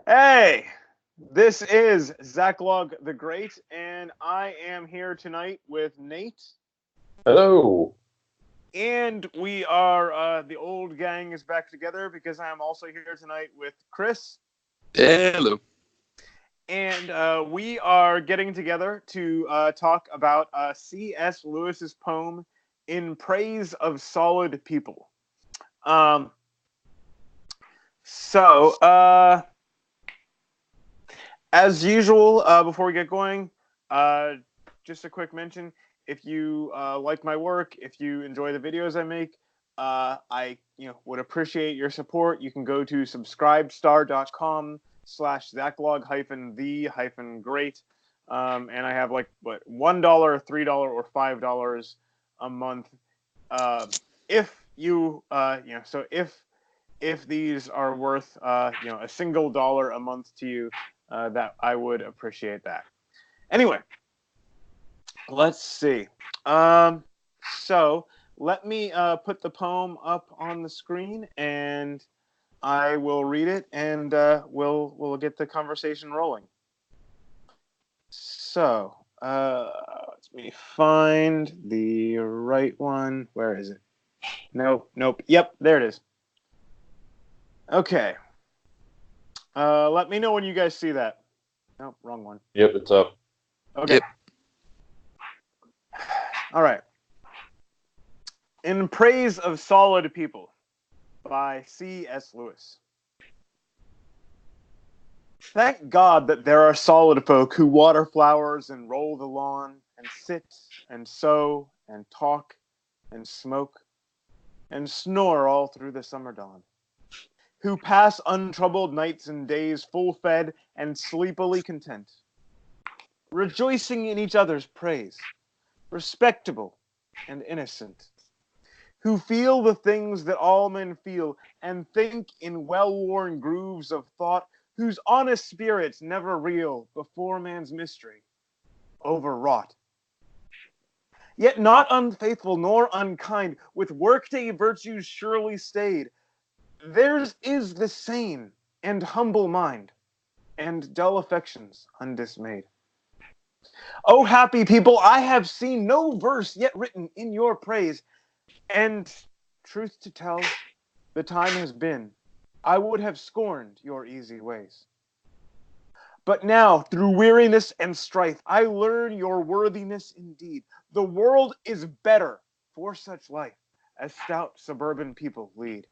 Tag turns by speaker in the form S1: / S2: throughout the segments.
S1: Hey, this is Zachlog the Great, and I am here tonight with Nate.
S2: Hello.
S1: And we are, the old gang is back together because I am also here tonight with Chris.
S3: Hello.
S1: And we are getting together to talk about C.S. Lewis's poem, In Praise of Solid People. So, as usual, before we get going, just a quick mention. If you like my work, if you enjoy the videos I make, I would appreciate your support. You can go to subscribestar.com/Zachlog-the-great. And I have $1, $3, or $5 a month. If you so if these are worth a single dollar a month to you, that I would appreciate that. Anyway, let's see. So let me put the poem up on the screen, and I will read it, and we'll get the conversation rolling. So let me find the right one. Where is it? Nope. Yep, there it is. Okay. Let me know when you guys see that. Nope, wrong one.
S2: Yep, it's up.
S1: Okay.
S3: Yep.
S1: All right. In Praise of Solid People by C.S. Lewis. Thank God that there are solid folk who water flowers and roll the lawn and sit and sew and talk and smoke and snore all through the summer dawn, who pass untroubled nights and days full-fed and sleepily content, rejoicing in each other's praise, respectable and innocent, who feel the things that all men feel and think in well-worn grooves of thought, whose honest spirits never reel before man's mystery, overwrought. Yet not unfaithful nor unkind, with workday virtues surely stayed, theirs is the sane and humble mind, and dull affections undismayed. O happy people, I have seen no verse yet written in your praise, and, truth to tell, the time has been, I would have scorned your easy ways. But now, through weariness and strife, I learn your worthiness indeed. The world is better for such life as stout suburban people lead.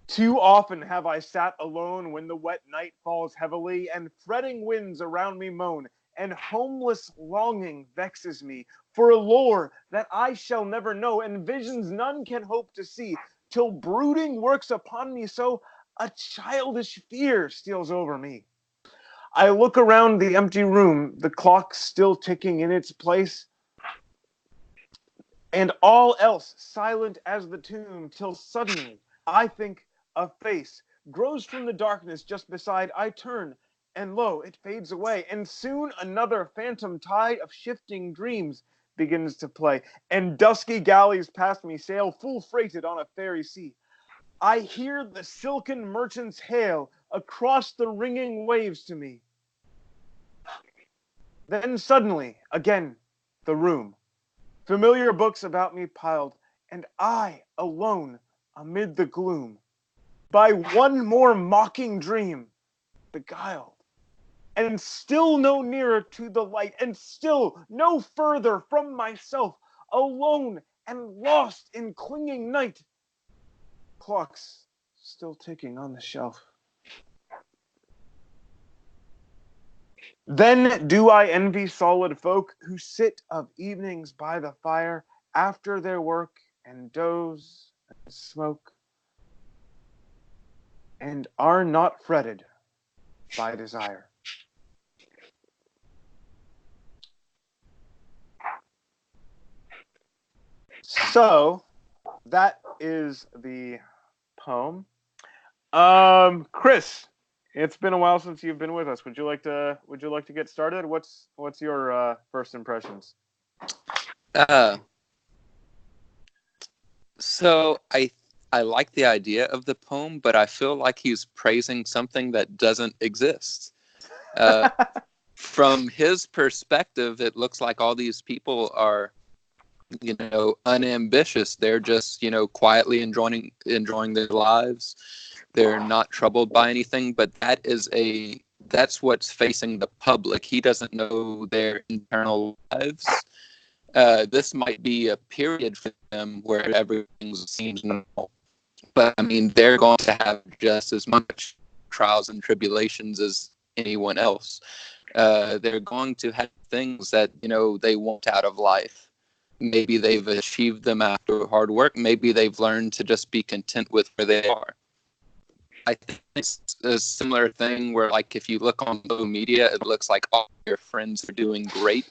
S1: Too often have I sat alone when the wet night falls heavily, and fretting winds around me moan, and homeless longing vexes me for a lore that I shall never know, and visions none can hope to see, till brooding works upon me so a childish fear steals over me. I look around the empty room, the clock still ticking in its place, and all else silent as the tomb, till suddenly I think a face grows from the darkness just beside. I turn, and lo, it fades away, and soon another phantom tide of shifting dreams begins to play, and dusky galleys past me sail full freighted on a fairy sea. I hear the silken merchants hail across the ringing waves to me. Then suddenly, again, the room. Familiar books about me piled, and I, alone, amid the gloom, by one more mocking dream, beguiled, and still no nearer to the light, and still no further from myself, alone and lost in clinging night. Clocks still ticking on the shelf. Then do I envy solid folk who sit of evenings by the fire after their work and doze and smoke, and are not fretted by desire. So that is the poem. Chris, it's been a while since you've been with us. Would you like to get started? What's your first impressions?
S3: So I I like the idea of the poem, but I feel like he's praising something that doesn't exist. From his perspective, it looks like all these people are, unambitious. They're just, quietly enjoying their lives. They're not troubled by anything, but that's what's facing the public. He doesn't know their internal lives. This might be a period for them where everything seems normal. But I mean, they're going to have just as much trials and tribulations as anyone else. They're going to have things that, they want out of life. Maybe they've achieved them after hard work. Maybe they've learned to just be content with where they are. I think it's a similar thing where, like, if you look on social media, it looks like all your friends are doing great.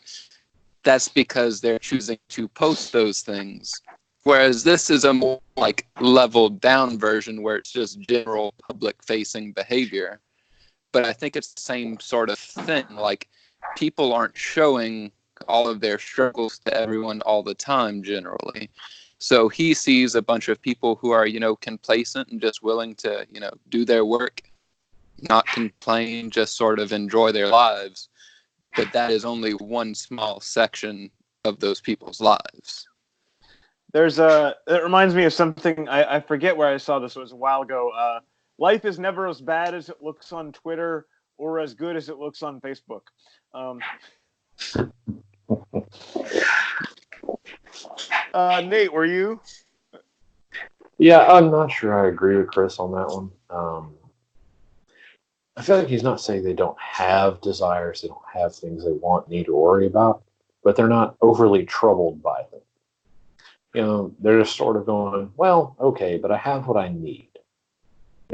S3: That's because they're choosing to post those things. Whereas this is a more, like, leveled down version where it's just general public facing behavior. But I think it's the same sort of thing. Like, people aren't showing all of their struggles to everyone all the time, generally. So he sees a bunch of people who are, complacent and just willing to, do their work, not complain, just sort of enjoy their lives. But that is only one small section of those people's lives.
S1: It reminds me of something, I forget where I saw this, it was a while ago. Life is never as bad as it looks on Twitter or as good as it looks on Facebook. Nate, were you?
S2: Yeah, I'm not sure I agree with Chris on that one. I feel like he's not saying they don't have desires, they don't have things they want, need, or worry about, but they're not overly troubled by them. They're just sort of going, well, okay, but I have what I need.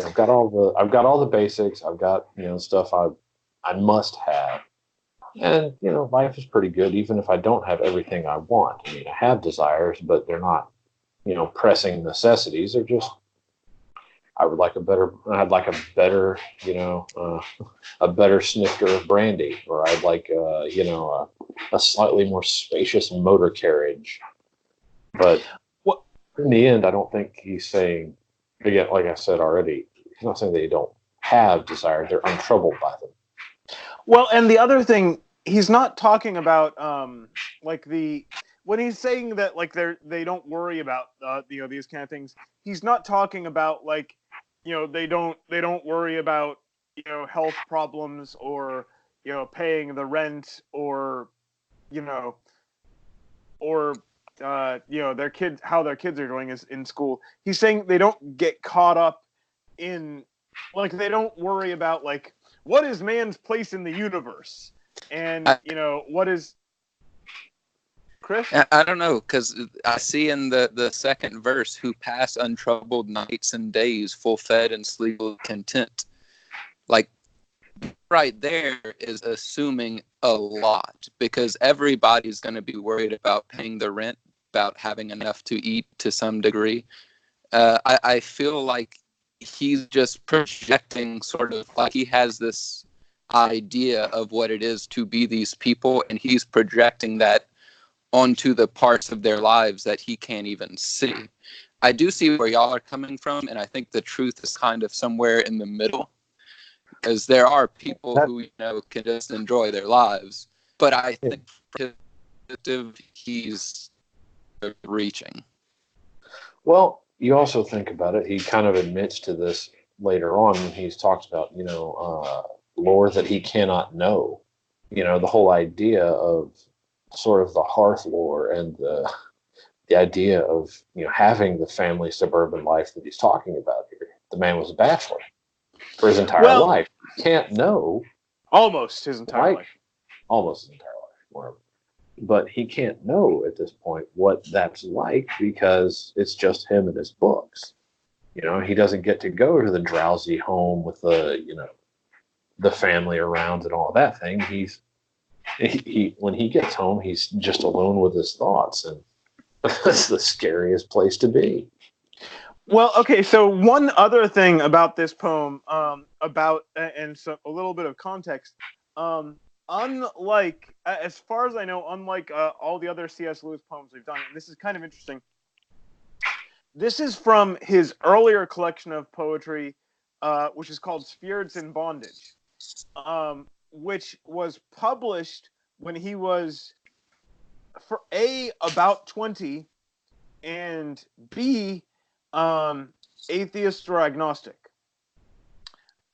S2: I've got all the basics. I've got, stuff I must have. And, life is pretty good, even if I don't have everything I want. I mean, I have desires, but they're not, pressing necessities. They're just, I'd like a better, a better snifter of brandy, or I'd like, a slightly more spacious motor carriage. But in the end, I don't think he's saying, again, like I said already, he's not saying they don't have desires. They're untroubled by them.
S1: Well, and the other thing, he's not talking about when he's saying that, like, they don't worry about these kind of things. He's not talking about, like, they don't worry about health problems or paying the rent or their kids, how their kids are doing is in school. He's saying they don't get caught up in, like, they don't worry about, like, what is man's place in the universe, and what is Chris?
S3: I don't know, because I see in the second verse, who pass untroubled nights and days, full fed and sleep content. Like, right there is assuming a lot, because everybody's going to be worried about paying the rent, about having enough to eat to some degree. I feel like he's just projecting, sort of like he has this idea of what it is to be these people, and he's projecting that onto the parts of their lives that he can't even see. I do see where y'all are coming from, and I think the truth is kind of somewhere in the middle, because there are people who can just enjoy their lives, but I think he's reaching.
S2: Well, you also think about it. He kind of admits to this later on when he's talks about lore that he cannot know. The whole idea of sort of the hearth lore and the idea of having the family suburban life that he's talking about here. The man was a bachelor for his entire life. Can't know
S1: almost his entire life.
S2: Almost his entire life, whatever. But he can't know at this point what that's like because it's just him and his books. He doesn't get to go to the drowsy home with the family around and all that thing. He when he gets home, he's just alone with his thoughts, and that's the scariest place to be.
S1: Well, okay, so one other thing about this poem, and so a little bit of context, unlike, as far as I know, unlike all the other C.S. Lewis poems we've done, and this is kind of interesting, This is from his earlier collection of poetry, which is called Spirits in Bondage, which was published when he was, for A, about 20, and B, atheist or agnostic.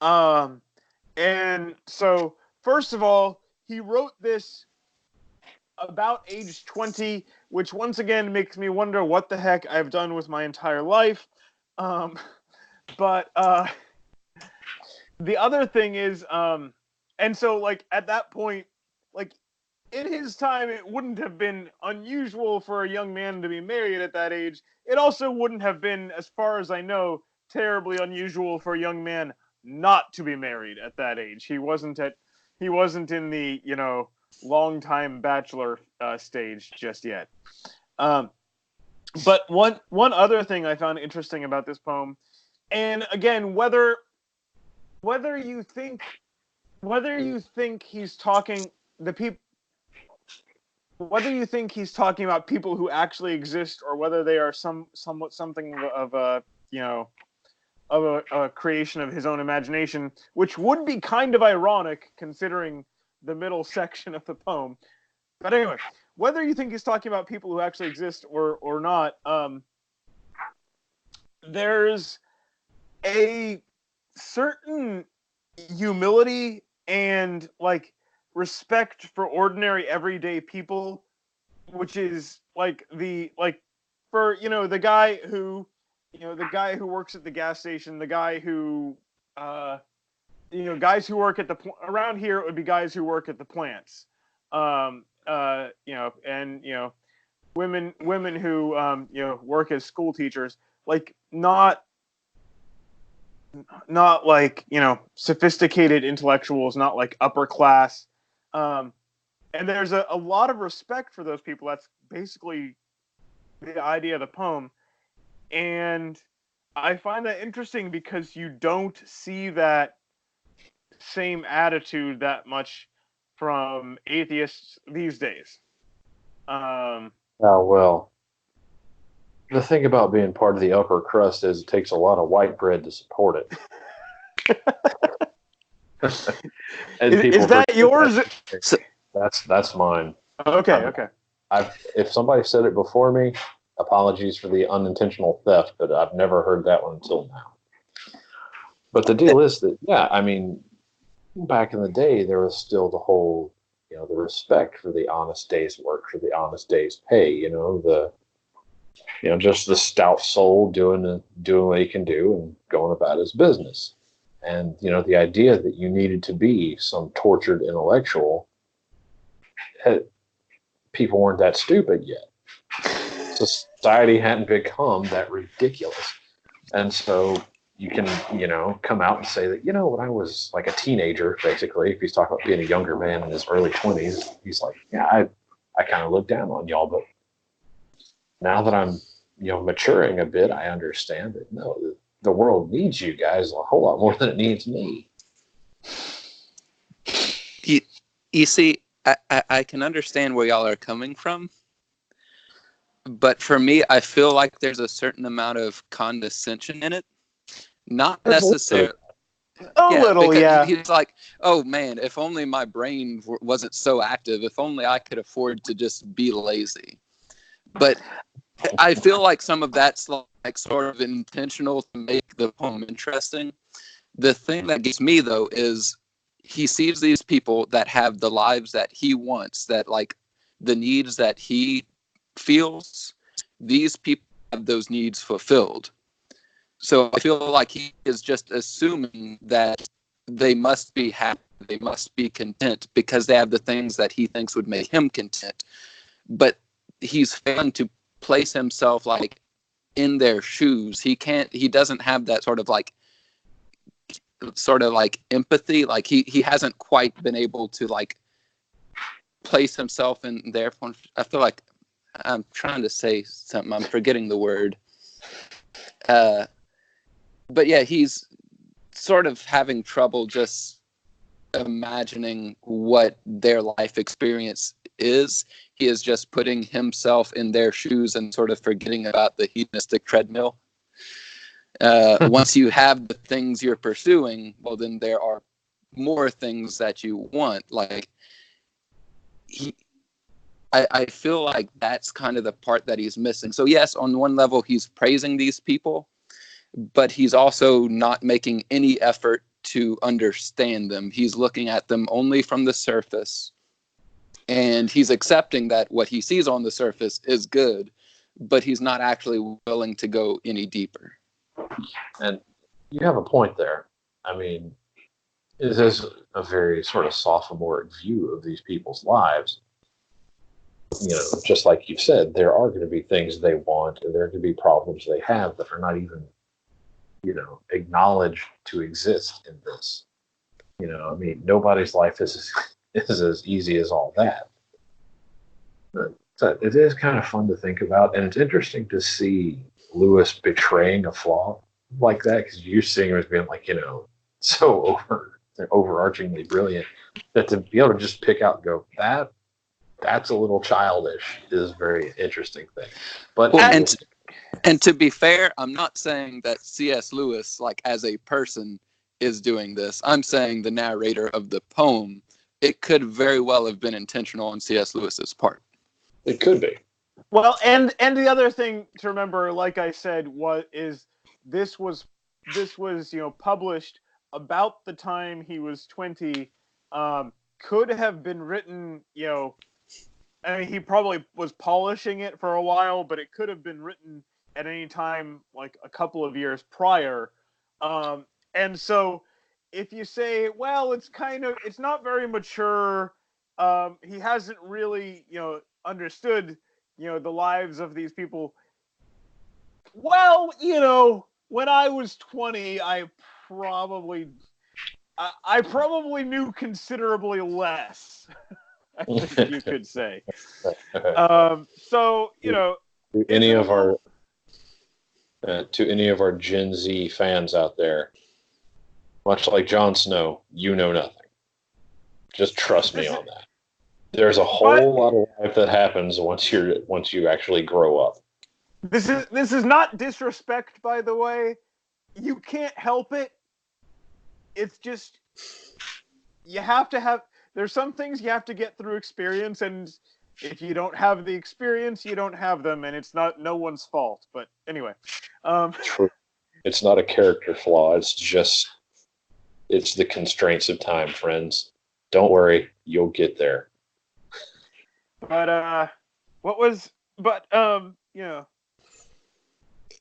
S1: And so, first of all, he wrote this about age 20, which once again makes me wonder what the heck I've done with my entire life. But the other thing is, and so, like, at that point, like, in his time, it wouldn't have been unusual for a young man to be married at that age. It also wouldn't have been, as far as I know, terribly unusual for a young man not to be married at that age. He wasn't in the, long time bachelor stage just yet. But one other thing I found interesting about this poem, and again, whether you think he's talking whether you think he's talking about people who actually exist, or whether they are somewhat something of a creation of his own imagination, which would be kind of ironic considering the middle section of the poem. But anyway, whether you think he's talking about people who actually exist or not, there's a certain humility and, like, respect for ordinary everyday people, which is like for the guy who works at the gas station, the guy who guys who work at around here, it would be guys who work at the plants, and women who work as school teachers, like, not like, sophisticated intellectuals, not like upper class. And there's a lot of respect for those people. That's basically the idea of the poem. And I find that interesting because you don't see that same attitude that much from atheists these days.
S2: Well, the thing about being part of the upper crust is it takes a lot of white bread to support it. And
S1: is that yours?
S2: That's mine.
S1: Okay.
S2: If somebody said it before me, apologies for the unintentional theft, but I've never heard that one until now. But the deal is that, back in the day, there was still the whole, the respect for the honest day's work, for the honest day's pay, just the stout soul doing what he can do and going about his business. And, the idea that you needed to be some tortured intellectual, people weren't that stupid yet. Society hadn't become that ridiculous. And so you can, come out and say that, when I was like a teenager, basically, if he's talking about being a younger man in his early 20s, he's like, I kind of look down on y'all, but now that I'm, maturing a bit, I understand that, no, the world needs you guys a whole lot more than it needs me.
S3: You see, I can understand where y'all are coming from, but for me, I feel like there's a certain amount of condescension in it. Not necessarily.
S1: A little, yeah.
S3: He's like, oh man, if only my brain wasn't so active, if only I could afford to just be lazy. But I feel like some of that's like sort of intentional to make the poem interesting. The thing that gets me, though, is he sees these people that have the lives that he wants, that, like, the needs that he feels, these people have those needs fulfilled. So I feel like he is just assuming that they must be happy, they must be content because they have the things that he thinks would make him content. But he's failing to place himself, like, in their shoes. He doesn't have that sort of empathy. Like, he hasn't quite been able to, like, place himself in their point. I feel like I'm trying to say something, I'm forgetting the word. But yeah, he's sort of having trouble just imagining what their life experience is. He is just putting himself in their shoes and sort of forgetting about the hedonistic treadmill. Once you have the things you're pursuing, well, then there are more things that you want. Like, I feel like that's kind of the part that he's missing. So yes, on one level, he's praising these people, but he's also not making any effort to understand them. He's looking at them only from the surface, and he's accepting that what he sees on the surface is good, but he's not actually willing to go any deeper.
S2: And you have a point there. I mean, it is a very sort of sophomoric view of these people's lives. You know, just like you said, there are going to be things they want, and there are going to be problems they have that are not even, you know, acknowledged to exist in this. You know, I mean, nobody's life is as easy as all that. But it is kind of fun to think about, and it's interesting to see Lewis betraying a flaw like that, because you're seeing him as being like, you know, so overarchingly brilliant, that to be able to just pick out and go, that's a little childish, is a very interesting thing. But
S3: well, and to be fair, I'm not saying that C.S. Lewis, like as a person, is doing this. I'm saying the narrator of the poem. It could very well have been intentional on C.S. Lewis's part.
S2: It could be.
S1: Well, and the other thing to remember, like I said, this was published about the time he was 20. Could have been written, I mean, he probably was polishing it for a while, but it could have been written at any time like a couple of years prior. And so if you say, well, it's not very mature, he hasn't really, understood, the lives of these people. Well, when I was 20, I probably knew considerably less. I think you could say. So,
S2: to any of our Gen Z fans out there, much like Jon Snow, you know nothing. Just trust me on that. There's a whole lot of life that happens once you actually grow up.
S1: This is not disrespect, by the way. You can't help it. It's just you have to have. There's some things you have to get through experience, and if you don't have the experience, you don't have them, and it's not no one's fault. But anyway,
S2: True. It's not a character flaw. It's the constraints of time, friends. Don't worry, you'll get there.
S1: But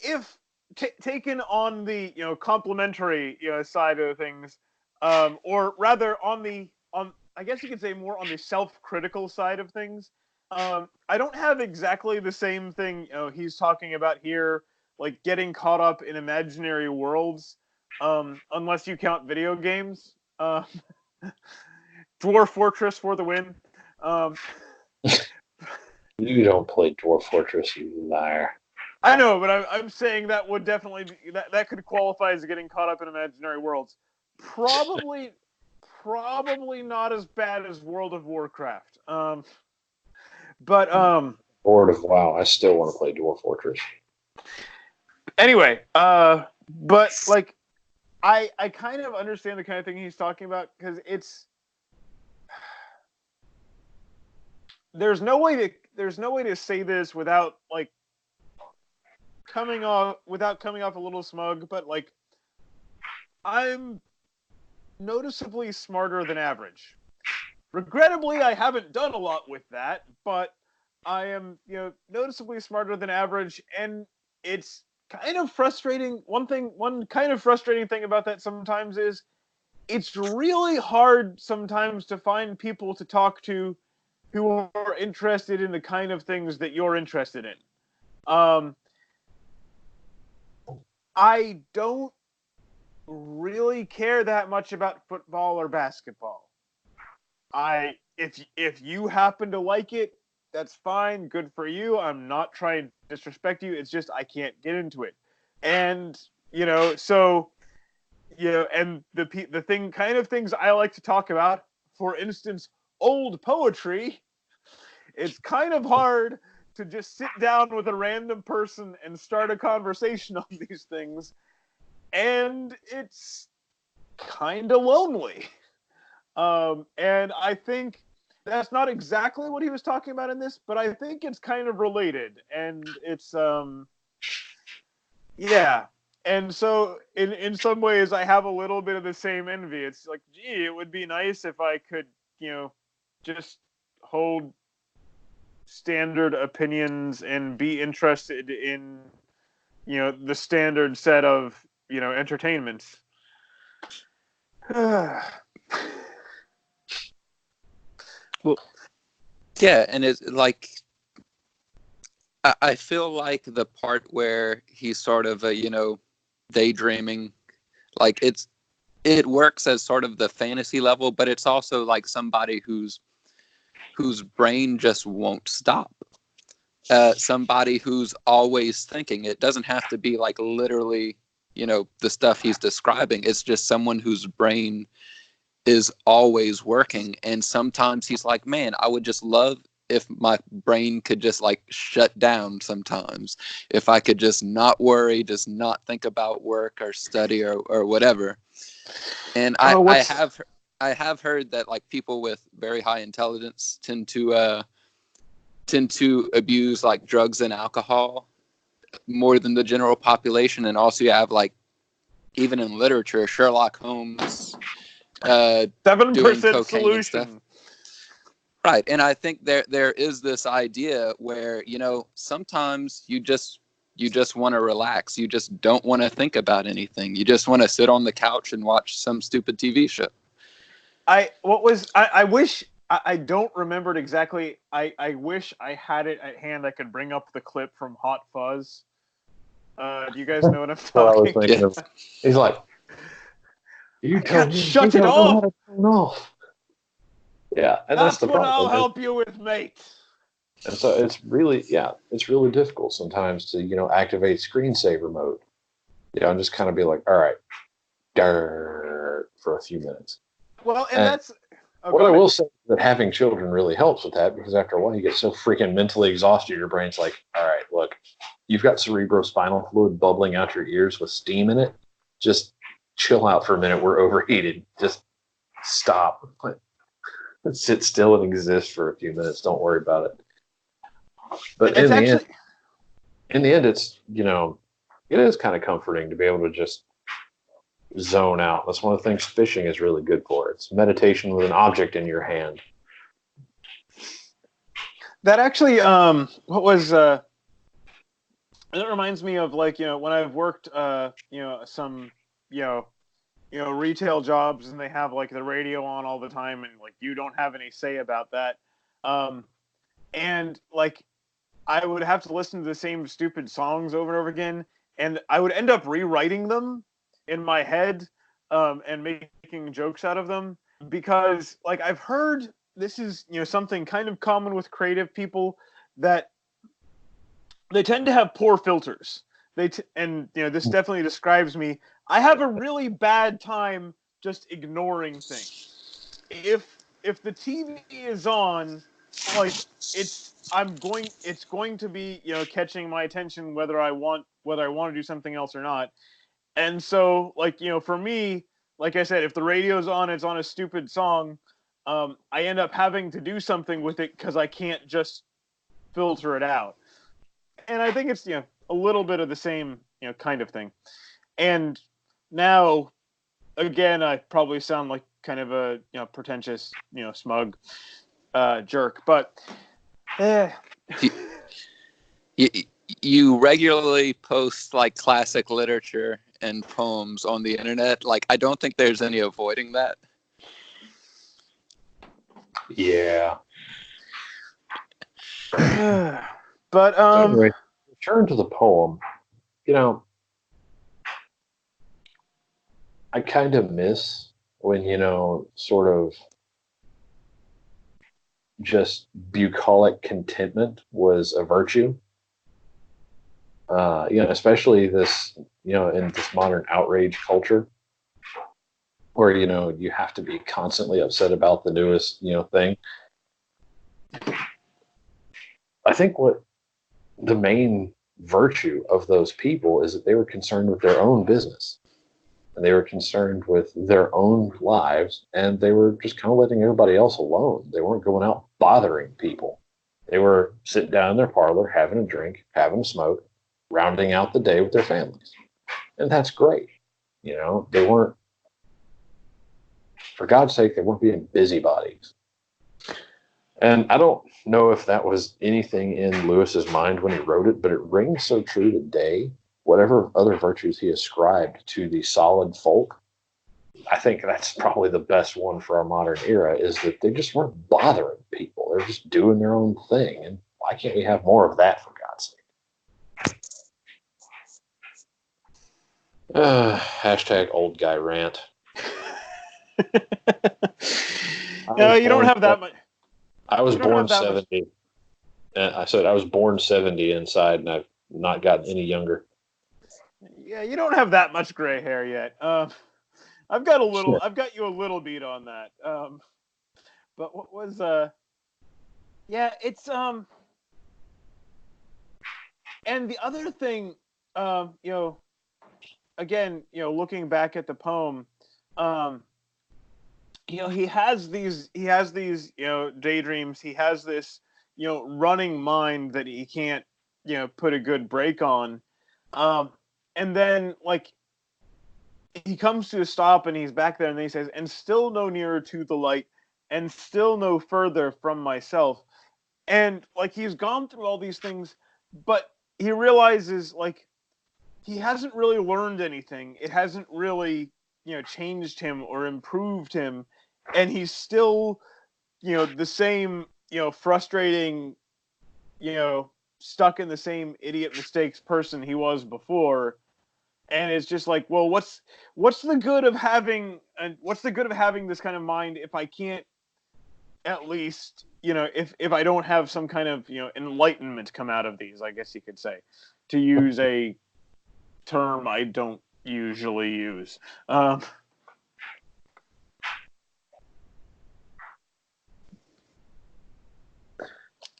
S1: if taken on the complementary side of things, or rather on I guess you could say more on the self-critical side of things, I don't have exactly the same thing he's talking about here, like getting caught up in imaginary worlds, unless you count video games. Dwarf Fortress for the win.
S2: You don't play Dwarf Fortress, you liar.
S1: I know, but I'm saying that would definitely that could qualify as getting caught up in imaginary worlds. Probably not as bad as World of Warcraft. But
S2: Bored of WoW, I still want to play Dwarf Fortress.
S1: Anyway, but like I kind of understand the kind of thing he's talking about, because there's no way to say this without coming off a little smug, but like I'm noticeably smarter than average. Regrettably, I haven't done a lot with that, but I am, noticeably smarter than average, and it's kind of frustrating. One kind of frustrating thing about that sometimes is it's really hard sometimes to find people to talk to who are interested in the kind of things that you're interested in. I don't really care that much about football or basketball. If you happen to like it, that's fine, good for you. I'm not trying to disrespect you. It's just I can't get into it. And and the kind of things I like to talk about, for instance, old poetry, it's kind of hard to just sit down with a random person and start a conversation on these things, and it's kind of lonely. And I think that's not exactly what he was talking about in this, but I think it's kind of related, and it's yeah. And so in some ways I have a little bit of the same envy. It's like, gee, it would be nice if I could, just hold standard opinions and be interested in, the standard set of, entertainments.
S3: Well, yeah, and it's like I feel like the part where he's sort of daydreaming, like it works as sort of the fantasy level, but it's also like somebody whose brain just won't stop. Somebody who's always thinking. It doesn't have to be like literally, the stuff he's describing. It's just someone whose brain is always working. And sometimes he's like, man, I would just love if my brain could just like shut down sometimes. If I could just not worry, just not think about work or study or whatever. And I have heard that like people with very high intelligence tend to abuse like drugs and alcohol more than the general population. And also you have like, even in literature, Sherlock Holmes
S1: 7% solution.
S3: Right. And I think there is this idea where, sometimes you just want to relax. You just don't want to think about anything. You just want to sit on the couch and watch some stupid TV show.
S1: I wish, I don't remember it exactly. I wish I had it at hand. I could bring up the clip from Hot Fuzz. Do you guys know what I'm talking?
S2: Well, I was thinking of, he's like,
S1: shut it off.
S2: How to turn off. Yeah, and that's the
S1: what
S2: problem.
S1: I'll help you with, mate.
S2: And so it's really difficult sometimes to, activate screensaver mode. And just kind of be like, all right, for a few minutes.
S1: Well, and that's...
S2: What I will say is that having children really helps with that, because after a while you get so freaking mentally exhausted, your brain's like, all right, look, you've got cerebrospinal fluid bubbling out your ears with steam in it. Just chill out for a minute. We're overheated. Just stop. Let's sit still and exist for a few minutes. Don't worry about it. But in the end, it's, it is kind of comforting to be able to just zone out. That's one of the things fishing is really good for. It's meditation with an object in your hand.
S1: That actually, it reminds me of like, when I've worked, some, retail jobs, and they have like the radio on all the time, and like you don't have any say about that. And like I would have to listen to the same stupid songs over and over again, and I would end up rewriting them in my head, and making jokes out of them, because like I've heard this is something kind of common with creative people, that they tend to have poor filters. This definitely describes me. I have a really bad time just ignoring things. If the TV is on, like it's going to be catching my attention whether I want to do something else or not. And so, like, for me, like I said, if the radio's on, it's on a stupid song, I end up having to do something with it because I can't just filter it out. And I think it's, a little bit of the same, kind of thing. And now, again, I probably sound like kind of a, pretentious, smug jerk. But,
S3: You regularly post like classic literature and poems on the internet. Like, I don't think there's any avoiding that.
S2: Yeah.
S1: But
S2: so anyway, return to the poem. I kind of miss when, sort of just bucolic contentment was a virtue. Especially this, in this modern outrage culture where, you have to be constantly upset about the newest, thing. I think what the main virtue of those people is that they were concerned with their own business, and they were concerned with their own lives, and they were just kind of letting everybody else alone. They weren't going out bothering people. They were sitting down in their parlor, having a drink, having a smoke, rounding out the day with their families. And that's great. You know, they weren't, for God's sake, they weren't being busybodies. And I don't know if that was anything in Lewis's mind when he wrote it, but it rings so true today. Whatever other virtues he ascribed to the solid folk, I think that's probably the best one for our modern era, is that they just weren't bothering people. They're just doing their own thing. And why can't we have more of that, for God's sake? Hashtag old guy rant.
S1: No, you don't have that much.
S2: I was born 70. I said I was born 70 inside, and I've not gotten any younger.
S1: Yeah, you don't have that much gray hair yet. I've got you a little beat on that. But what was yeah, it's and the other thing, you know, again, you know, looking back at the poem, you know, he has these, you know, daydreams. He has this, you know, running mind that he can't, you know, put a good break on. And then, like, he comes to a stop and he's back there and he says, and still no nearer to the light and still no further from myself. And, like, he's gone through all these things, but he realizes, like, he hasn't really learned anything. It hasn't really, you know, changed him or improved him. And he's still, you know, the same, you know, frustrating, you know, stuck in the same idiot mistakes person he was before. And it's just like, well, what's the good of having, and what's the good of having this kind of mind if I can't, at least, you know, if I don't have some kind of, you know, enlightenment come out of these, I guess you could say, to use a term I don't usually use.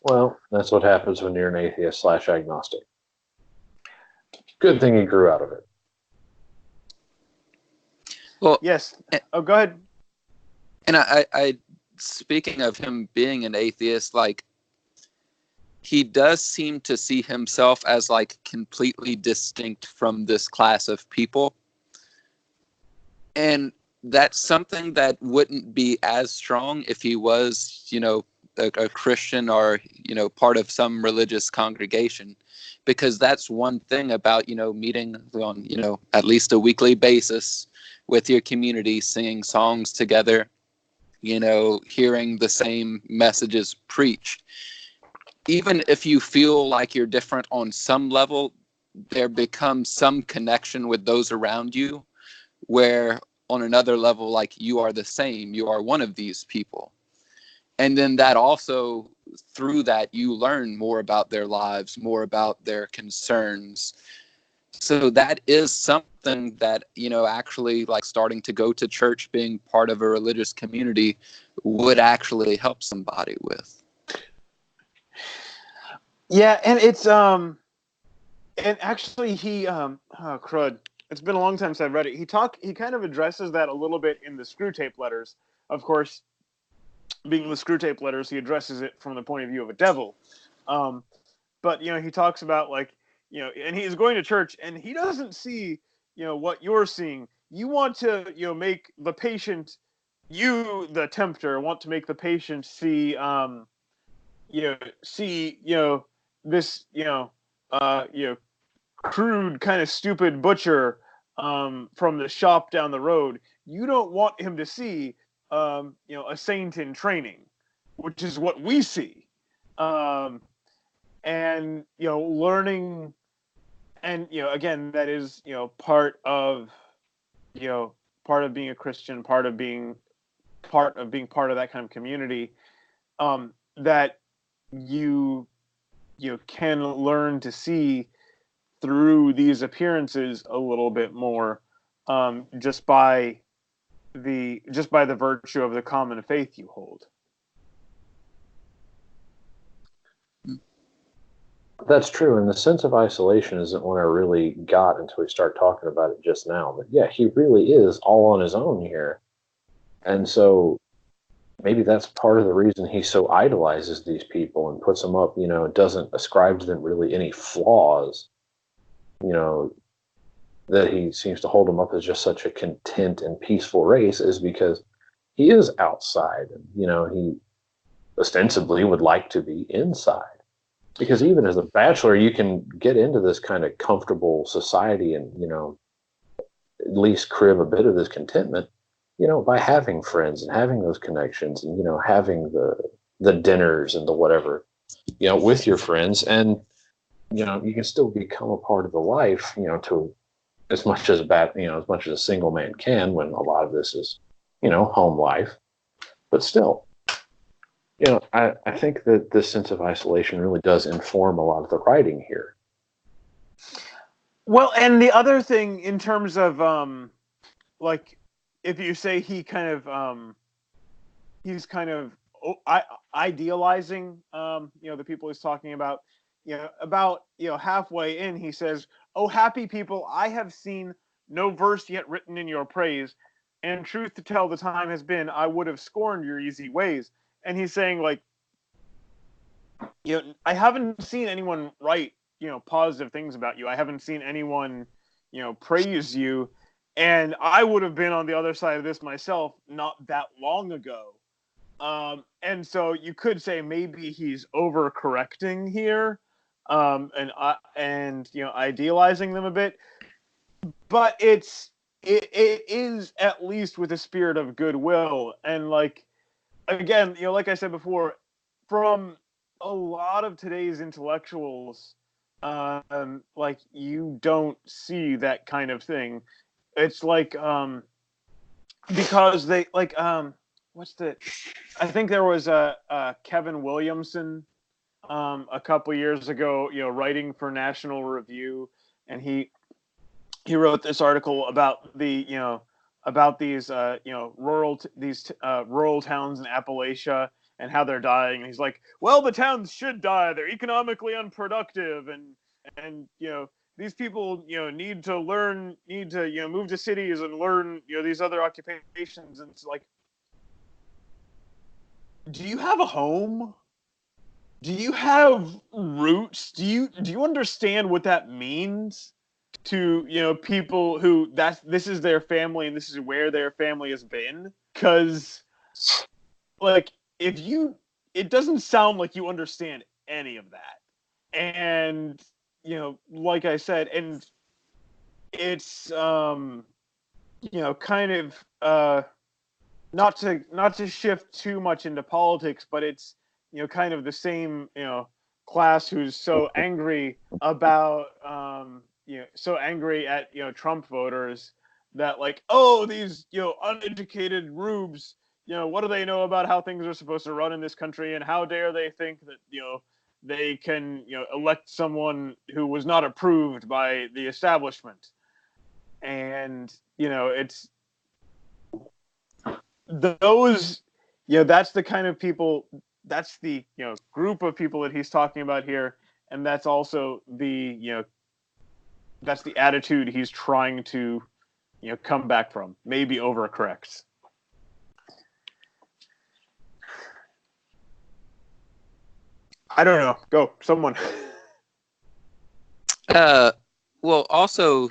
S2: Well, that's what happens when you're an atheist / agnostic. Good thing he grew out of it.
S3: Well,
S1: yes. Oh, go ahead.
S3: And I speaking of him being an atheist, like, he does seem to see himself as, like, completely distinct from this class of people. And that's something that wouldn't be as strong if he was, you know, a Christian or, you know, part of some religious congregation. Because that's one thing about, you know, meeting on, you know, at least a weekly basis with your community, singing songs together, you know, hearing the same messages preached. Even if you feel like you're different on some level, there becomes some connection with those around you, where on another level, like, you are the same, you are one of these people. And then that also, through that, you learn more about their lives, more about their concerns. So that is something that, you know, actually, like, starting to go to church, being part of a religious community, would actually help somebody with.
S1: Yeah, and it's and actually he oh crud. It's been a long time since I've read it. He kind of addresses that a little bit in the Screw Tape letters. Of course, being the Screw Tape letters, he addresses it from the point of view of a devil. But, you know, he talks about, like, you know, and he's going to church and he doesn't see, you know, what you're seeing. You want to, you know, make the patient, you, the tempter, want to make the patient see, you know, this, you know, crude kind of stupid butcher from the shop down the road. You don't want him to see, you know, a saint in training, which is what we see. And, you know, learning, and, you know, again, that is, you know, part of being a Christian, part of being part of that kind of community, that you can learn to see through these appearances a little bit more, just by the virtue of the common faith you hold.
S2: That's true, and the sense of isolation isn't one I really got until we start talking about it just now. But yeah, he really is all on his own here. And so maybe that's part of the reason he so idolizes these people and puts them up, doesn't ascribe to them really any flaws, you know, that he seems to hold them up as just such a content and peaceful race is because he is outside and, he ostensibly would like to be inside. Because even as a bachelor, you can get into this kind of comfortable society and, at least crib a bit of this contentment, by having friends and having those connections and, having the dinners and the whatever, with your friends. And, you can still become a part of the life, to as much as as much as a single man can when a lot of this is, home life. But still, I think that this sense of isolation really does inform a lot of the writing here.
S1: Well, and the other thing in terms of like, if you say he's kind of idealizing the people he's talking about, halfway in he says, "Oh, happy people, I have seen no verse yet written in your praise, and truth to tell, the time has been I would have scorned your easy ways." And he's saying, like, I haven't seen anyone write, positive things about you. I haven't seen anyone, praise you. And I would have been on the other side of this myself not that long ago. And so you could say maybe he's overcorrecting here, and idealizing them a bit. But it is at least with a spirit of goodwill. And like, again, like I said before, from a lot of today's intellectuals, like, you don't see that kind of thing. It's like, because they like, I think there was a Kevin Williamson, a couple years ago, writing for National Review, and he wrote this article about about these rural towns in Appalachia and how they're dying. And he's like, well, the towns should die. They're economically unproductive, and these people need to move to cities and learn these other occupations. And it's like, do you have a home? Do you have roots? Do you understand what that means to people who this is their family and this is where their family has been? Because, like, it doesn't sound like you understand any of that. And like I said, and it's kind of not to shift too much into politics, but it's kind of the same class who's so angry about so angry at Trump voters, that, like, oh, these uneducated rubes, what do they know about how things are supposed to run in this country, and how dare they think that they can elect someone who was not approved by the establishment. And it's those, that's the kind of people, that's the group of people that he's talking about here, and that's also the that's the attitude he's trying to come back from, maybe overcorrects. I don't know. Go, someone.
S3: Well, also,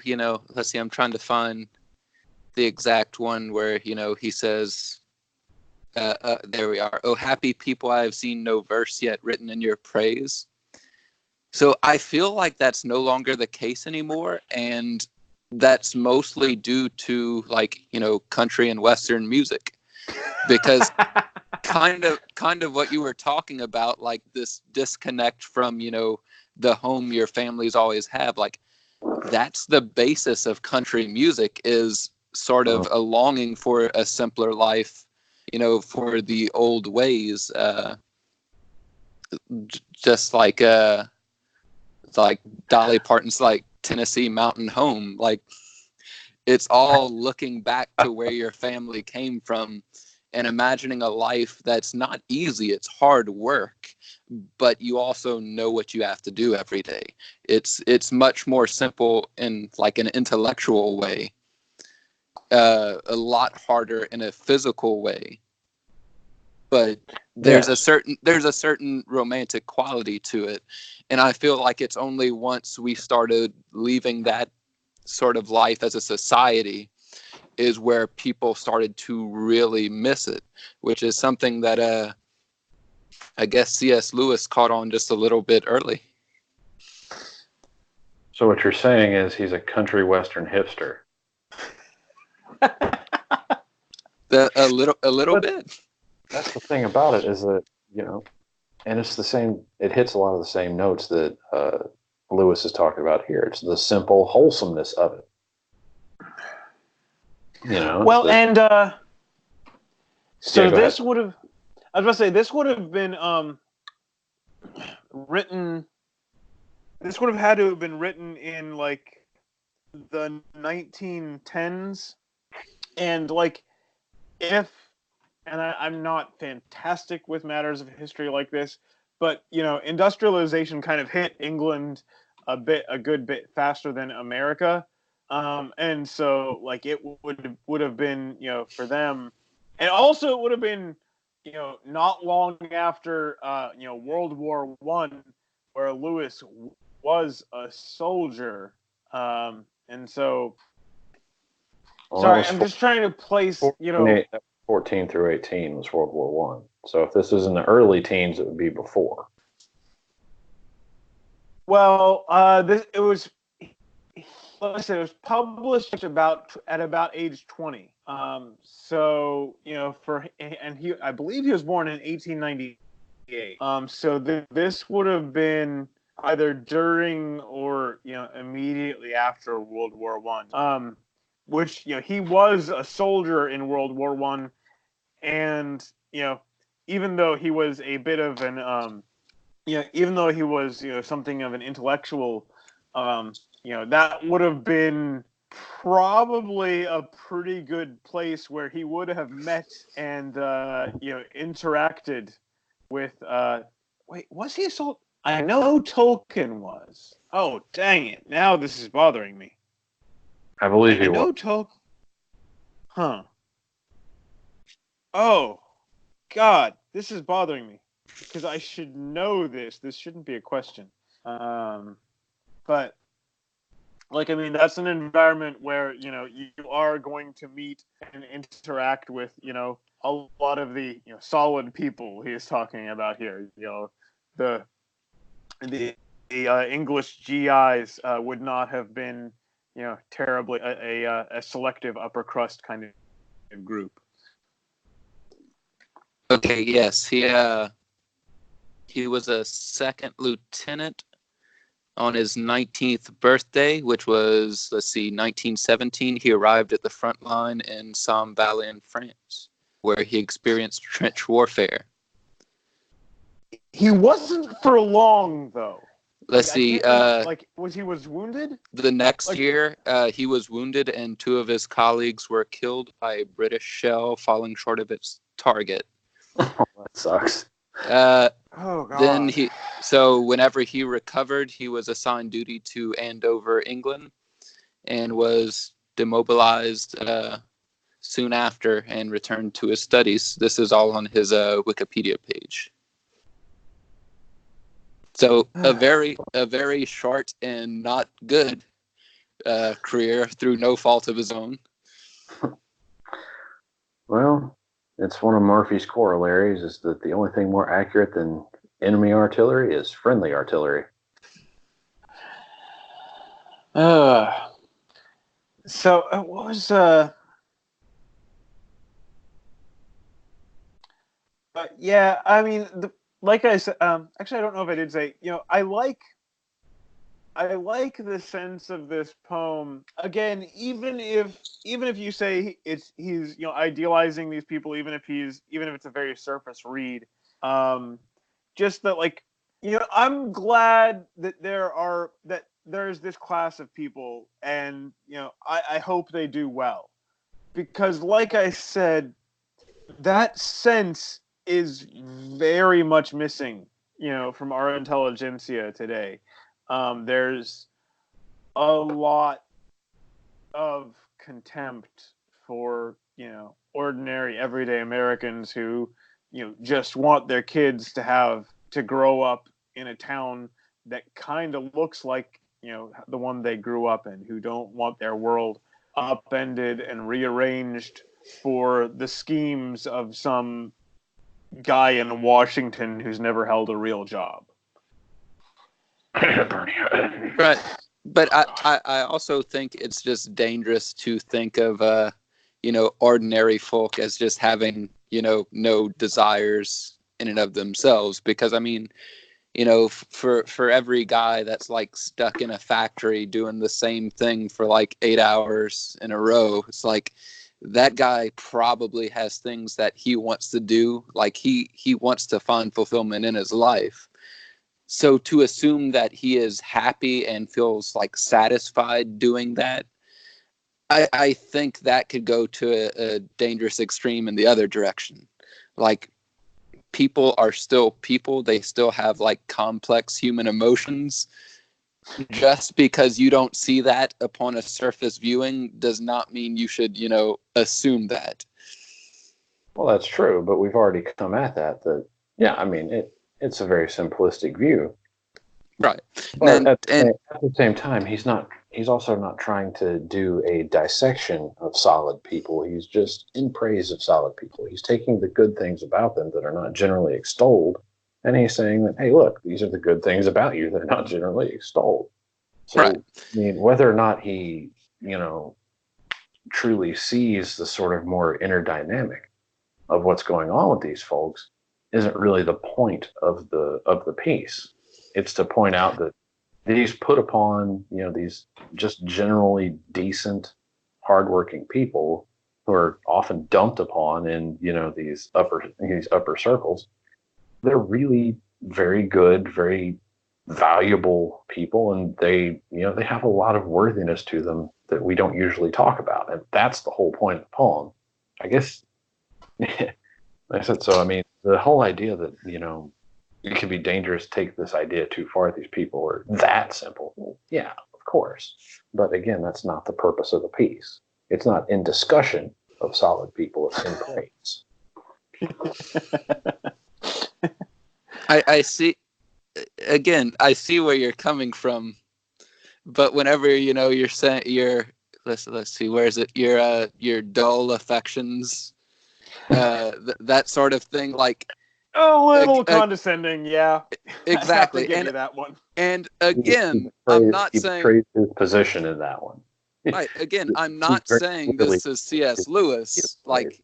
S3: let's see, I'm trying to find the exact one where, he says, there we are. Oh, happy people, I have seen no verse yet written in your praise. So I feel like that's no longer the case anymore. And that's mostly due to, like, country and Western music, because kind of what you were talking about, like this disconnect from, the home your families always have. Like, that's the basis of country music, is sort of a longing for a simpler life, for the old ways, just like Dolly Parton's, like, Tennessee Mountain Home. Like, it's all looking back to where your family came from, and imagining a life that's not easy. It's hard work, but you also know what you have to do every day. It's much more simple in like an intellectual way, a lot harder in a physical way. But there's a certain romantic quality to it, and I feel like it's only once we started leaving that sort of life as a society is where people started to really miss it, which is something that I guess C.S. Lewis caught on just a little bit early.
S2: So what you're saying is he's a country western hipster.
S3: A little bit.
S2: That's the thing about it is that, and it's the same, it hits a lot of the same notes that Lewis is talking about here. It's the simple wholesomeness of it.
S1: Well, so this would have, I was about to say, this would have been written, this would have had to have been written in like the 1910s, and like I'm not fantastic with matters of history like this, but industrialization kind of hit England a good bit faster than America, and so like it would have been for them, and also it would have been not long after World War I, where Lewis was a soldier, and so. Sorry, I'm just trying to place,
S2: 14 through 18 was World War One. So if this is in the early teens, it would be before.
S1: Well, it was published at about age 20. So I believe he was born in 1898. So this would have been either during or immediately after World War One. Which he was a soldier in World War One, and even though he was a bit of an even though he was something of an intellectual, that would have been probably a pretty good place where he would have met and interacted with. Wait, was he a soldier? I know Tolkien was. Oh, dang it! Now this is bothering me.
S2: I believe he was.
S1: Huh. Oh, God, this is bothering me because I should know this. This shouldn't be a question. But that's an environment where you are going to meet and interact with a lot of the solid people he is talking about here. The English GIs would not have been terribly a selective upper crust kind of group.
S3: Okay, yes, he was a second lieutenant on his 19th birthday, which was 1917. He arrived at the front line in Somme Valley in France, where he experienced trench warfare.
S1: He wasn't for long, though.
S3: Let's see.
S1: He was wounded?
S3: The next year, he was wounded, and two of his colleagues were killed by a British shell falling short of its target.
S2: Oh, that sucks.
S1: Oh God.
S3: Then so whenever he recovered, he was assigned duty to Andover, England, and was demobilized soon after and returned to his studies. This is all on his Wikipedia page. So a very short and not good career through no fault of his own.
S2: Well, it's one of Murphy's corollaries is that the only thing more accurate than enemy artillery is friendly artillery.
S1: So it was but yeah, I mean, like I said, actually, I don't know if I did say, I like the sense of this poem. Again, even if you say he's idealizing these people, even if it's a very surface read, just that I'm glad that there's this class of people, and I hope they do well, because like I said, that sense is very much missing, from our intelligentsia today. There's a lot of contempt for, ordinary everyday Americans who, just want their kids to grow up in a town that kind of looks like, the one they grew up in, who don't want their world upended and rearranged for the schemes of some guy in Washington who's never held a real job.
S3: Right. But I also think it's just dangerous to think of, ordinary folk as just having, no desires in and of themselves. Because, I mean, for every guy that's like stuck in a factory doing the same thing for like 8 hours in a row, it's like that guy probably has things that he wants to do. Like he wants to find fulfillment in his life. So to assume that he is happy and feels like satisfied doing that, I think that could go to a dangerous extreme in the other direction. Like, people are still people. They still have like complex human emotions. Just because you don't see that upon a surface viewing does not mean you should, assume that.
S2: Well, that's true, but we've already come at that. Yeah, I mean, it's a very simplistic view.
S3: Right.
S2: But at the same time, he's also not trying to do a dissection of solid people. He's just in praise of solid people. He's taking the good things about them that are not generally extolled, and he's saying that, hey, look, these are the good things about you that are not generally extolled. So,
S3: right.
S2: I mean, whether or not he, truly sees the sort of more inner dynamic of what's going on with these folks isn't really the point of the piece. It's to point out that these put upon, these just generally decent, hardworking people who are often dumped upon in, these upper circles. They're really very good, very valuable people, and they have a lot of worthiness to them that we don't usually talk about, and that's the whole point of the poem, I guess. I said so. I mean, the whole idea that it can be dangerous to take this idea too far. These people are that simple. Well, yeah, of course. But again, that's not the purpose of the piece. It's not in discussion of solid people. It's in praise.
S3: I see. Again, I see where you're coming from. But whenever, you're saying let's see, where is it? Your dull affections, that sort of thing, like.
S1: A little condescending, yeah.
S3: Exactly.
S1: I have to give you that one.
S3: And again, I'm not saying
S2: praised his position in that one.
S3: Right. Again, I'm not saying this is C.S. Lewis. Like,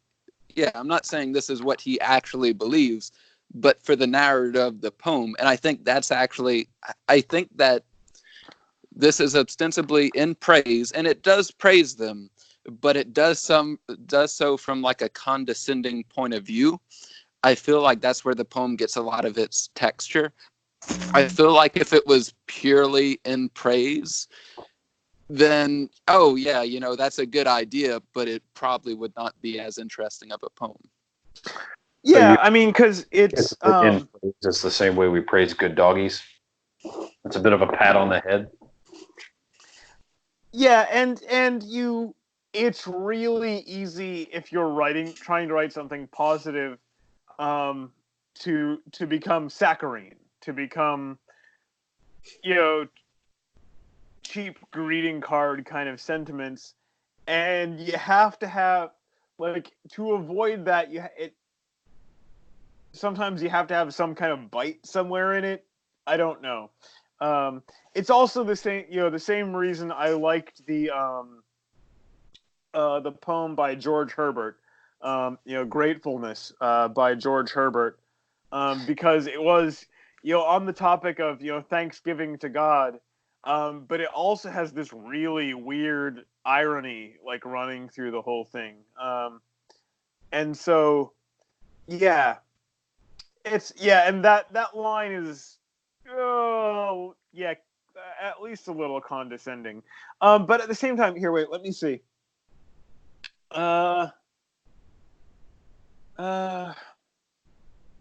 S3: yeah, I'm not saying this is what he actually believes, but for the narrative of the poem. And I think that's actually, I think that this is ostensibly in praise, and it does praise them, but it does so from like a condescending point of view. I feel like that's where the poem gets a lot of its texture. I feel like if it was purely in praise, then, oh yeah, that's a good idea, but it probably would not be as interesting of a poem.
S1: Yeah, I mean, because it's
S2: just the same way we praise good doggies. It's a bit of a pat on the head.
S1: Yeah, and it's really easy if you're trying to write something positive, to become saccharine, to become, cheap greeting card kind of sentiments, and you have to have, like, to avoid that, sometimes you have to have some kind of bite somewhere in it. I don't know. It's also the same reason I liked the poem by George Herbert, Gratefulness, by George Herbert, because it was, on the topic of, Thanksgiving to God, but it also has this really weird irony, like, running through the whole thing. And so, yeah, and that line is, oh, yeah, at least a little condescending. But at the same time, here, wait, let me see.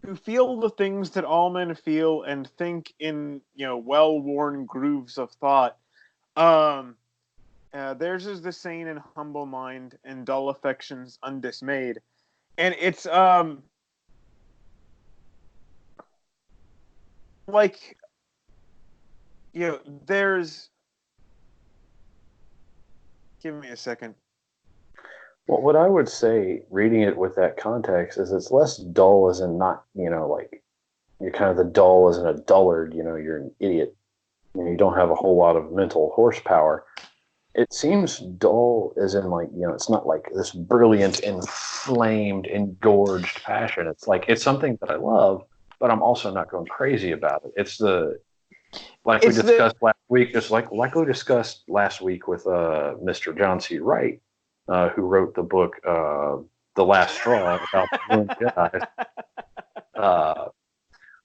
S1: to feel the things that all men feel and think in, well-worn grooves of thought. Theirs is the sane and humble mind, and dull affections undismayed. And it's like, there's. Give me a second.
S2: Well, what I would say, reading it with that context, is it's less dull as in not, like you're kind of the dull as in a dullard, you're an idiot. You don't have a whole lot of mental horsepower. It seems dull as in like, it's not like this brilliant, inflamed, engorged passion. It's like, it's something that I love, but I'm also not going crazy about it. It's we discussed last week, just like we discussed last week with Mr. John C. Wright, who wrote the book The Last Straw about the Moon Jedi.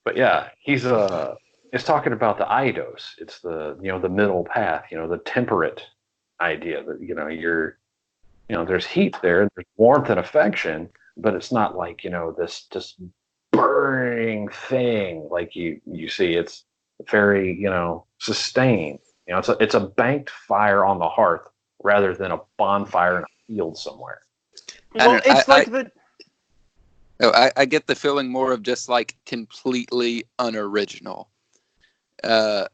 S2: But yeah, he's talking about the eidos. It's the the middle path, the temperate idea that there's heat there, there's warmth and affection, but it's not like this just burning thing like you see. It's very sustained. It's a banked fire on the hearth rather than a bonfire in a field somewhere.
S1: Well,
S3: I get the feeling more of just like completely unoriginal. Because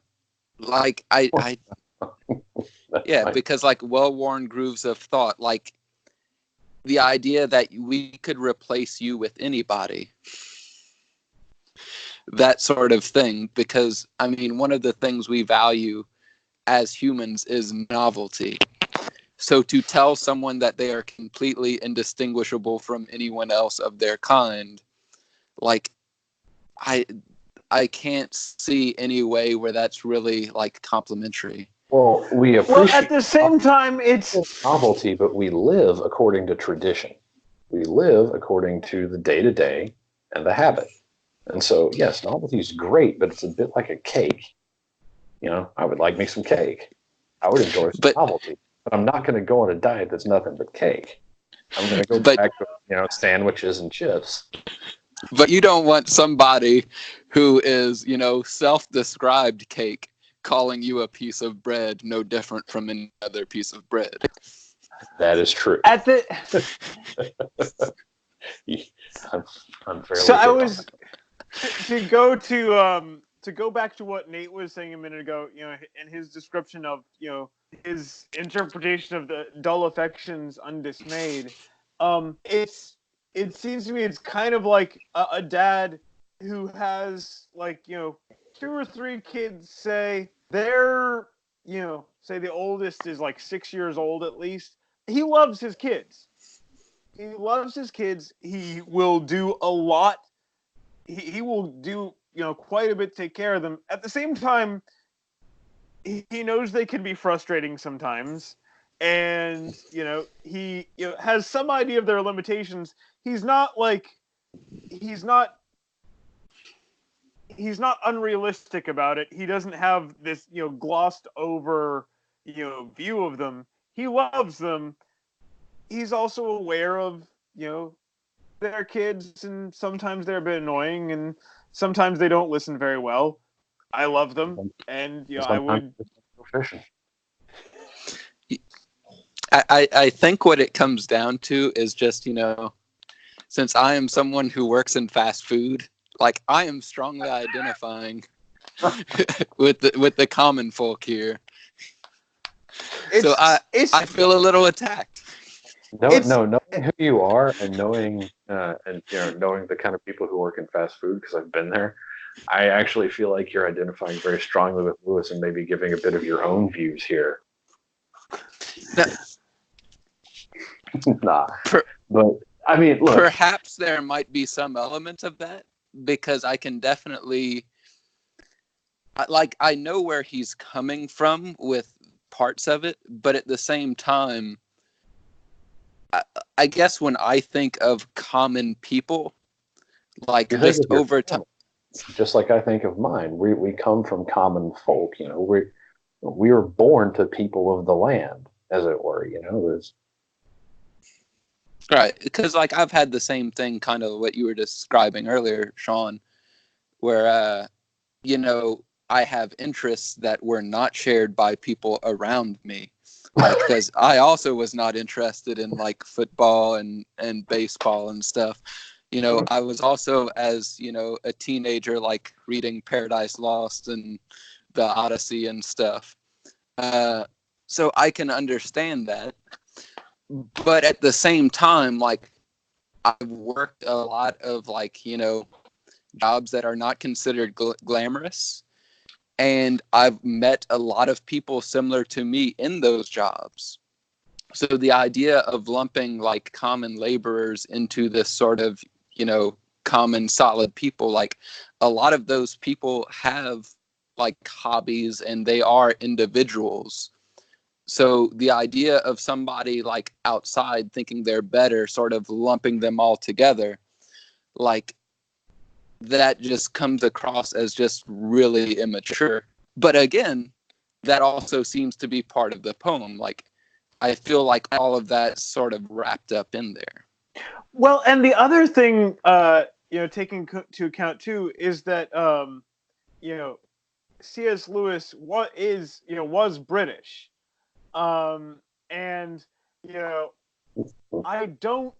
S3: like well-worn grooves of thought, like the idea that we could replace you with anybody, that sort of thing. Because I mean, one of the things we value as humans is novelty. So to tell someone that they are completely indistinguishable from anyone else of their kind, like I can't see any way where that's really like complimentary.
S2: Well, we appreciate
S1: at the same time, it's
S2: novelty, but we live according to tradition. We live according to the day-to-day and the habit. And so, yes, novelty is great, but it's a bit like a cake. I would like me some cake. I would enjoy some novelty, but I'm not going to go on a diet that's nothing but cake. I'm going to go back to sandwiches and chips.
S3: But you don't want somebody who is, self-described cake calling you a piece of bread no different from any other piece of bread.
S2: That is true.
S1: I'm
S2: fairly
S1: so I was to go back to what Nate was saying a minute ago, and his description of, his interpretation of the dull affections undismayed. It seems to me it's kind of like a dad who has like, 2 or 3 kids, say they're, say the oldest is like 6 years old at least. He loves his kids. He loves his kids. He will do a lot. He will do, quite a bit to take care of them. At the same time, he knows they can be frustrating sometimes. And, he has some idea of their limitations. He's not unrealistic about it. He doesn't have this, glossed over, view of them. He loves them. He's also aware of, their kids, and sometimes they're a bit annoying, and sometimes they don't listen very well. I love them, and I would.
S3: I think what it comes down to is just, since I am someone who works in fast food, like I am strongly identifying with the common folk here. So I feel a little attacked.
S2: Knowing who you are and knowing knowing the kind of people who work in fast food, because I've been there, I actually feel like you're identifying very strongly with Lewis and maybe giving a bit of your own views here. But I mean, look,
S3: perhaps there might be some element of that, because I can definitely, I know where he's coming from with parts of it, but at the same time, I guess when I think of common people, like just over time,
S2: just like I think of mine, we come from common folk. We were born to people of the land, as it were.
S3: Right, because like I've had the same thing, kind of what you were describing earlier, Sean, where I have interests that were not shared by people around me. Like, because I also was not interested in like football and baseball and stuff. I was also, as a teenager, like reading Paradise Lost and the Odyssey and stuff. So I can understand that. But at the same time, like, I've worked a lot of like, jobs that are not considered glamorous. And I've met a lot of people similar to me in those jobs. So the idea of lumping like common laborers into this sort of, common solid people, like a lot of those people have like hobbies and they are individuals. So the idea of somebody like outside thinking they're better, sort of lumping them all together, like that just comes across as just really immature. But again, that also seems to be part of the poem. Like, I feel like all of that sort of wrapped up in there.
S1: Well, and the other thing, taking to account too, is that C.S. Lewis was British, and I don't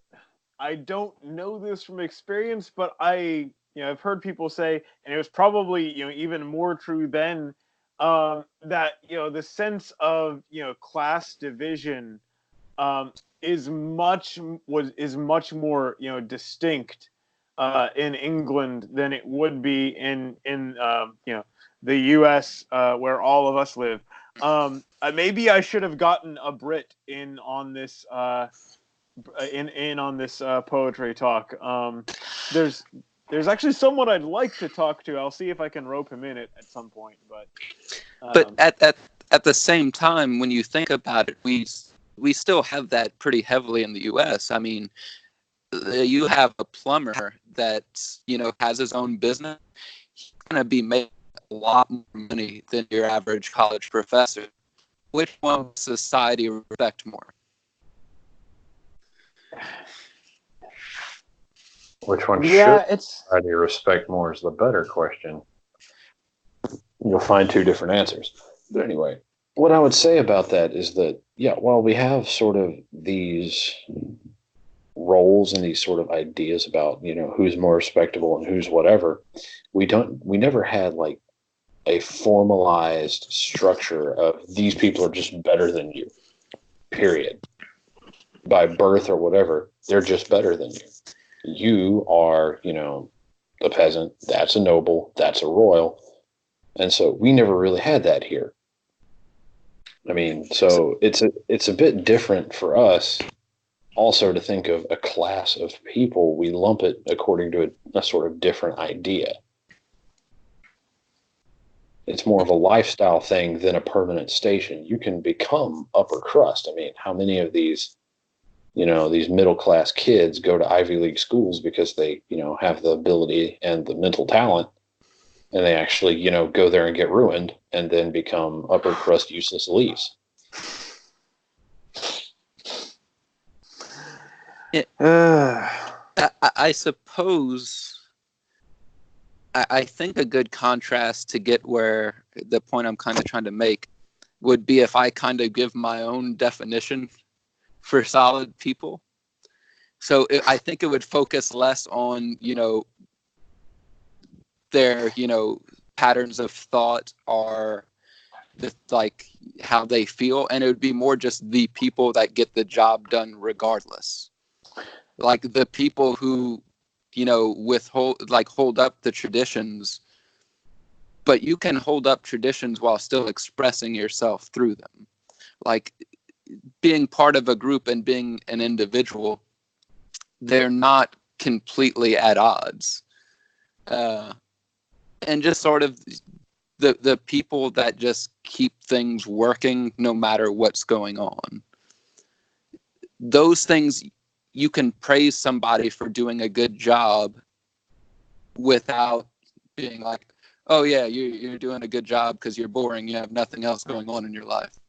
S1: know this from experience, but I've heard people say, and it was probably even more true then, that the sense of class division is much more distinct in England than it would be in the U.S. Where all of us live. Maybe I should have gotten a Brit in on this on this poetry talk. There's actually someone I'd like to talk to. I'll see if I can rope him in at some point.
S3: But at the same time, when you think about it, we still have that pretty heavily in the U.S. I mean, you have a plumber that has his own business. He's gonna be making a lot more money than your average college professor. Which one does society respect more?
S2: Which one should society respect more is the better question. You'll find two different answers. But anyway, what I would say about that is that, while we have sort of these roles and these sort of ideas about, who's more respectable and who's whatever, we never had like a formalized structure of these people are just better than you, period. By birth or whatever, they're just better than you. You are, a peasant, that's a noble, that's a royal. And so we never really had that here. I mean, so it's a bit different for us also to think of a class of people. We lump it according to a sort of different idea. It's more of a lifestyle thing than a permanent station. You can become upper crust. I mean, how many of these, these middle-class kids go to Ivy League schools because they, have the ability and the mental talent, and they actually, go there and get ruined and then become upper crust useless leaves.
S3: I suppose I think a good contrast to get where the point I'm kind of trying to make would be if I kind of give my own definition for solid people. So I think it would focus less on, their, patterns of thought or like how they feel. And it would be more just the people that get the job done regardless. Like the people who, hold up the traditions, but you can hold up traditions while still expressing yourself through them. Like being part of a group and being an individual, they're not completely at odds. And just sort of the people that just keep things working no matter what's going on. Those things, you can praise somebody for doing a good job without being like, oh yeah, you're doing a good job because you're boring. You have nothing else going on in your life.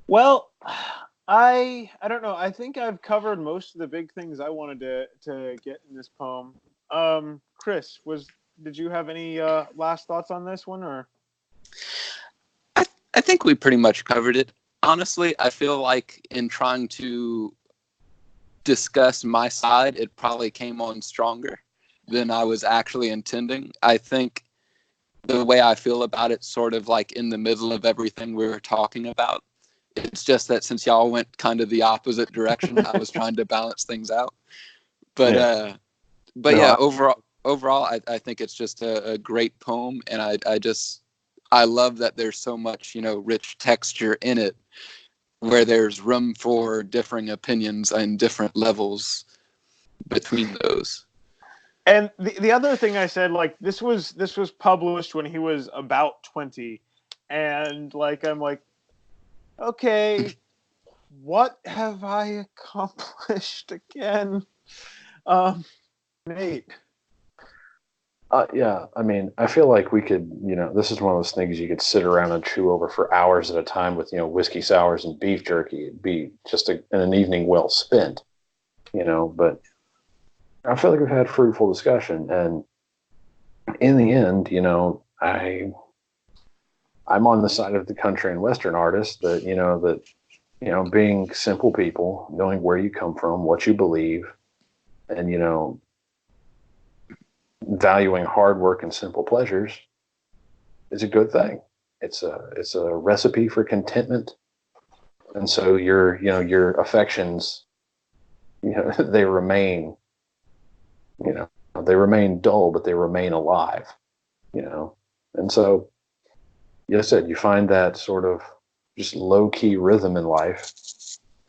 S1: Well, I don't know. I think I've covered most of the big things I wanted to get in this poem. Chris, did you have any last thoughts on this one, or?
S3: I think we pretty much covered it. Honestly, I feel like in trying to discuss my side, it probably came on stronger than I was actually intending. I think the way I feel about it, sort of like in the middle of everything we were talking about. It's just that since y'all went kind of the opposite direction, I was trying to balance things out. But
S2: Yeah.
S3: but
S2: No,
S3: yeah, overall, I think it's just a great poem, and I love that there's so much, rich texture in it, where there's room for differing opinions and different levels between those.
S1: And the other thing I said, like, this was published when he was about 20, and like I'm like, okay, what have I accomplished again? Nate.
S2: Yeah, I mean, I feel like we could, this is one of those things you could sit around and chew over for hours at a time with, whiskey sours and beef jerky. It'd be just an evening well spent, but I feel like we've had fruitful discussion. And in the end, I'm on the side of the country and Western artists that, being simple people, knowing where you come from, what you believe, and, valuing hard work and simple pleasures is a good thing. It's a recipe for contentment. And so your affections, they remain, they remain dull, but they remain alive, And so, like I said, you find that sort of just low key rhythm in life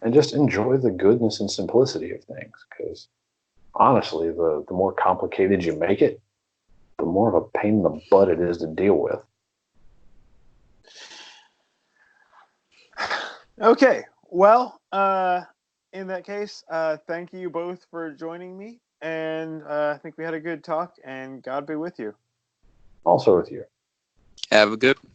S2: and just enjoy the goodness and simplicity of things. Because honestly, the more complicated you make it, the more of a pain in the butt it is to deal with.
S1: Okay, well, in that case, thank you both for joining me, and I think we had a good talk, and God be with you.
S2: Also with you.
S3: Have a good one.